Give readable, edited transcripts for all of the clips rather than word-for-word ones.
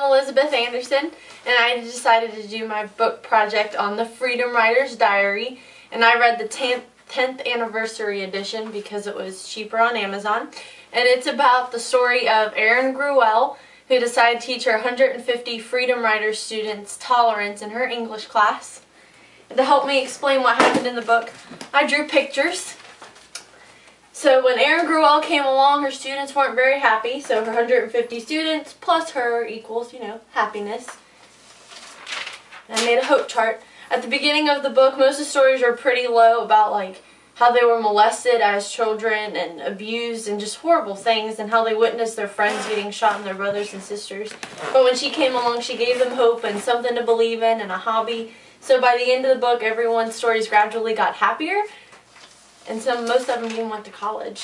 Elizabeth Anderson, and I decided to do my book project on the Freedom Writer's Diary, and I read the 10th anniversary edition because it was cheaper on Amazon, and it's about the story of Erin Gruwell, who decided to teach her 150 Freedom Writers students tolerance in her English class. And to help me explain what happened in the book, I drew pictures. So when Erin Gruwell came along, her students weren't very happy, so her 150 students plus her equals, happiness. And I made a hope chart. At the beginning of the book, most of the stories are pretty low about how they were molested as children and abused and just horrible things, and how they witnessed their friends getting shot and their brothers and sisters. But when she came along, she gave them hope and something to believe in and a hobby. So by the end of the book, everyone's stories gradually got happier, and most of them even went to college.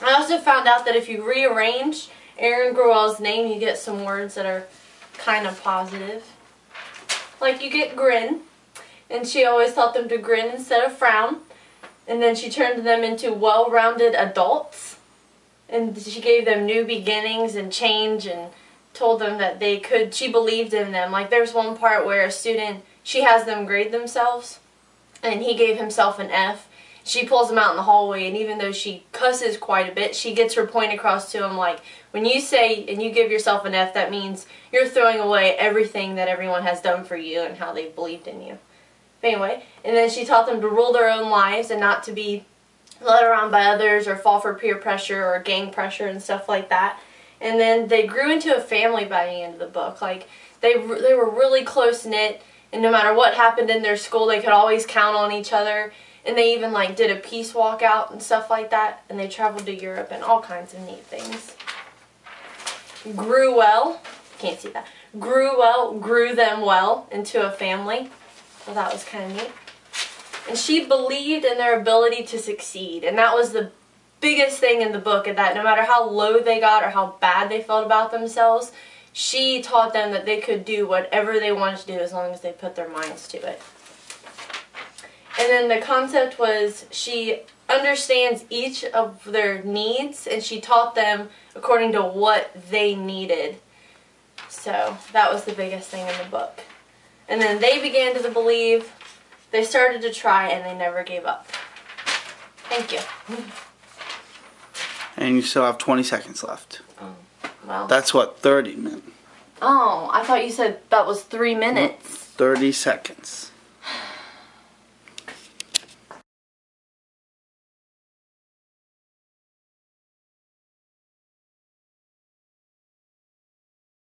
I also found out that if you rearrange Erin Gruwell's name, you get some words that are kind of positive. Like you get grin, and she always taught them to grin instead of frown. And then she turned them into well-rounded adults. And she gave them new beginnings and change, and told them that she believed in them. Like there's one part where a student, she has them grade themselves, and he gave himself an F. She pulls him out in the hallway, and even though she cusses quite a bit, she gets her point across to him, like, when you say and you give yourself an F, that means you're throwing away everything that everyone has done for you and how they believed in you. But anyway, and then she taught them to rule their own lives and not to be led around by others or fall for peer pressure or gang pressure and stuff like that. And then they grew into a family by the end of the book. Like, they were really close-knit, and no matter what happened in their school, they could always count on each other. And they even did a peace walkout and stuff like that. And they traveled to Europe and all kinds of neat things. Gruwell, can't see that. Gruwell grew them well into a family. So that was kind of neat. And she believed in their ability to succeed. And that was the biggest thing in the book, that no matter how low they got or how bad they felt about themselves, she taught them that they could do whatever they wanted to do as long as they put their minds to it. And then the concept was she understands each of their needs, and she taught them according to what they needed. So that was the biggest thing in the book. And then they began to believe, they started to try, and they never gave up. Thank you. And you still have 20 seconds left. Oh, well. That's what 30 meant. Oh, I thought you said that was 3 minutes. 30 seconds.